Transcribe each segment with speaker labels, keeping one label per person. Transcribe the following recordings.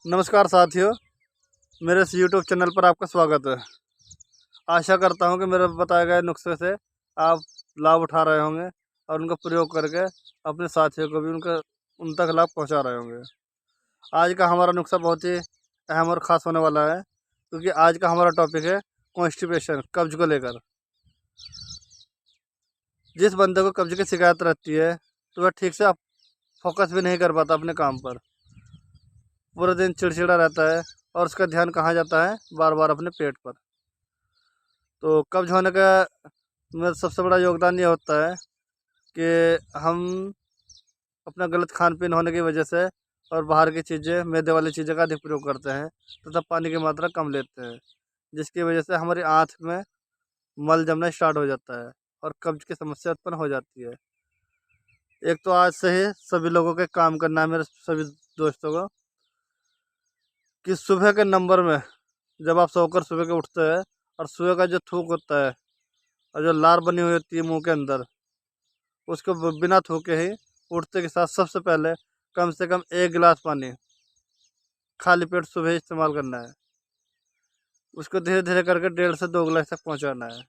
Speaker 1: नमस्कार साथियों, मेरे इस यूट्यूब चैनल पर आपका स्वागत है। आशा करता हूं कि मेरे बताए गए नुस्खे से आप लाभ उठा रहे होंगे और उनका प्रयोग करके अपने साथियों को भी उन तक लाभ पहुंचा रहे होंगे। आज का हमारा नुस्खा बहुत ही अहम और ख़ास होने वाला है, क्योंकि आज का हमारा टॉपिक है कॉन्स्टिपेशन, कब्ज को लेकर। जिस बंदे को कब्ज की शिकायत रहती है तो वह ठीक से फोकस भी नहीं कर पाता अपने काम पर, पूरे दिन चिड़चिड़ा रहता है और उसका ध्यान कहाँ जाता है, बार बार अपने पेट पर। तो कब्ज होने का में सबसे बड़ा योगदान ये होता है कि हम अपना गलत खान पीन होने की वजह से और बाहर की चीज़ें, मैदे वाली चीज़ें का अधिक प्रयोग करते हैं तथा पानी की मात्रा कम लेते हैं, जिसकी वजह से हमारी आँत में मल जमना स्टार्ट हो जाता है और कब्ज की समस्या उत्पन्न हो जाती है। एक तो आज से ही सभी लोगों के काम करना है, मेरे सभी दोस्तों को, कि सुबह के नंबर में जब आप सोकर सुबह के उठते हैं और सुबह का जो थूक होता है और जो लार बनी हुई होती है मुंह के अंदर, उसको बिना थूके ही उठते के साथ सबसे पहले कम से कम 1 गिलास पानी खाली पेट सुबह इस्तेमाल करना है। उसको धीरे धीरे करके 1.5 से 2 गिलास तक पहुंचाना है।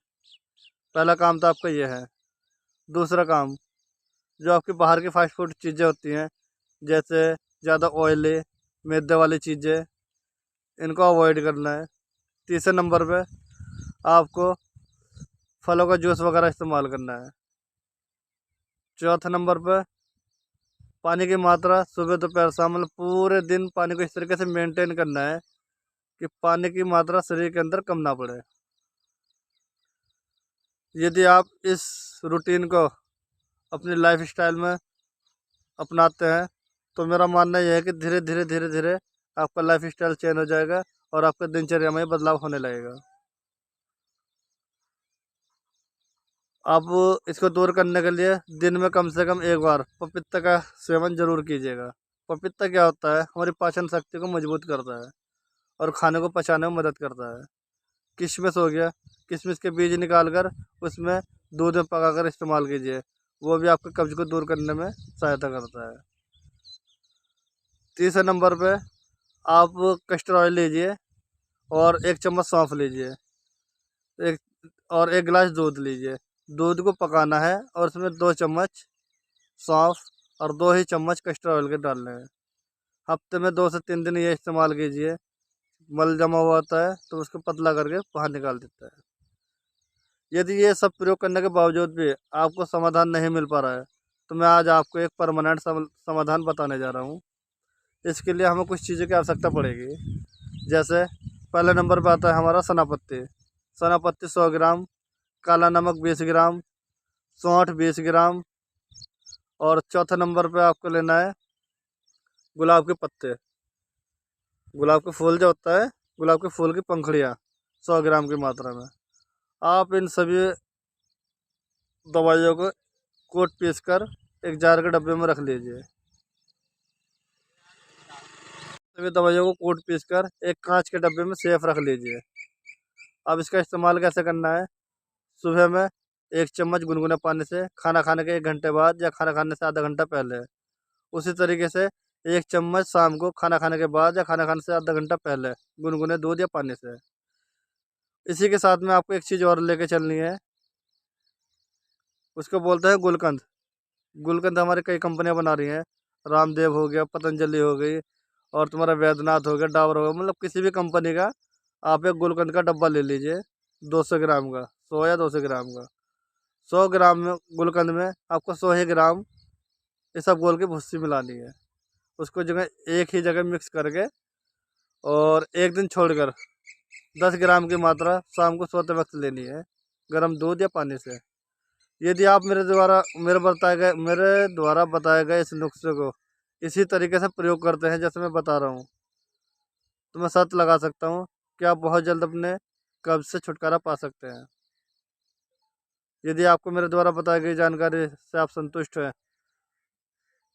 Speaker 1: पहला काम तो आपका ये है। दूसरा काम, जो आपकी बाहर की फास्ट फूड चीज़ें होती हैं, जैसे ज़्यादा ऑयली, मैदे वाली चीज़ें, इनको अवॉइड करना है। तीसरे नंबर पे आपको फलों का जूस वगैरह इस्तेमाल करना है। चौथे नंबर पे पानी की मात्रा सुबह दोपहर शाम, मतलब पूरे दिन पानी को इस तरीके से मेंटेन करना है कि पानी की मात्रा शरीर के अंदर कम ना पड़े। यदि आप इस रूटीन को अपनी लाइफ स्टाइल में अपनाते हैं तो मेरा मानना यह है कि धीरे धीरे धीरे धीरे आपका लाइफ स्टाइल चेंज हो जाएगा और आपका दिनचर्या में बदलाव होने लगेगा। आप इसको दूर करने के लिए दिन में कम से कम 1 बार पपीता का सेवन जरूर कीजिएगा। पपीता क्या होता है, हमारी पाचन शक्ति को मजबूत करता है और खाने को पचाने में मदद करता है। किशमिश हो गया, किशमिश के बीज निकाल कर उसमें दूध में पकाकर इस्तेमाल कीजिए, वो भी आपके कब्ज को दूर करने में सहायता करता है। तीसरे नंबर पे आप कस्टर्ड ऑयल लीजिए और 1 चम्मच सौंफ लीजिए, एक और 1 गिलास दूध लीजिए। दूध को पकाना है और उसमें 2 चम्मच सौंफ और 2 ही चम्मच कस्टर्ड ऑयल के डालने हैं। हफ्ते में 2 से 3 दिन ये इस्तेमाल कीजिए। मल जमा हुआ होता है तो उसको पतला करके बाहर निकाल देता है। यदि ये सब प्रयोग करने के बावजूद भी आपको समाधान नहीं मिल पा रहा है तो मैं आज आपको एक परमानेंट समाधान बताने जा रहा हूँ। इसके लिए हमें कुछ चीज़ों की आवश्यकता पड़ेगी। जैसे पहले नंबर पर आता है हमारा सनापत्ती। सनापत्ती 100 ग्राम, काला नमक 20 ग्राम, सौंठ 20 ग्राम, और चौथे नंबर पे आपको लेना है गुलाब के पत्ते। गुलाब का फूल जो होता है, गुलाब के फूल की पंखुड़ियाँ 100 ग्राम की मात्रा में। आप इन सभी दवाइयों को कोट पीस कर एक जार के डब्बे में रख लीजिए। सभी दवाइयों को कोट पीस कर एक कांच के डब्बे में सेफ रख लीजिए। अब इसका इस्तेमाल कैसे करना है? सुबह में 1 चम्मच गुनगुने पानी से खाना खाने के 1 घंटे बाद या खाना खाने से आधा घंटा पहले। उसी तरीके से 1 चम्मच शाम को खाना खाने के बाद या खाना खाने से आधा घंटा पहले, गुनगुने दूध या पानी से। इसी के साथ में आपको एक चीज़ और लेके चलनी है, उसको बोलते हैं गुलकंद। गुलकंद हमारी कई कंपनियां बना रही हैं। रामदेव हो गया, पतंजलि हो गई, और तुम्हारा वैद्यनाथ हो गया, डाबर हो गया, मतलब किसी भी कंपनी का आप एक गुलकंद का डब्बा ले लीजिए, 200 ग्राम का, 100 या 200 ग्राम का। 100 ग्राम में गुलकंद में आपको 100 ही ग्राम इसबगोल की भुस्सी मिलानी है। उसको जगह एक ही जगह मिक्स करके और एक दिन छोड़कर 10 ग्राम की मात्रा शाम को सोते वक्त लेनी है, गर्म दूध या पानी से। यदि आप मेरे द्वारा बताए गए इस नुस्खे को इसी तरीके से प्रयोग करते हैं जैसे मैं बता रहा हूँ, तो मैं शर्त लगा सकता हूँ कि आप बहुत जल्द अपने कब्ज से छुटकारा पा सकते हैं। यदि आपको मेरे द्वारा बताई गई जानकारी से आप संतुष्ट हैं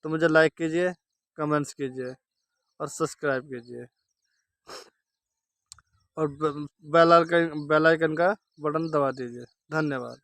Speaker 1: तो मुझे लाइक कीजिए, कमेंट्स कीजिए और सब्सक्राइब कीजिए, और बेल आइकन का बटन दबा दीजिए। धन्यवाद।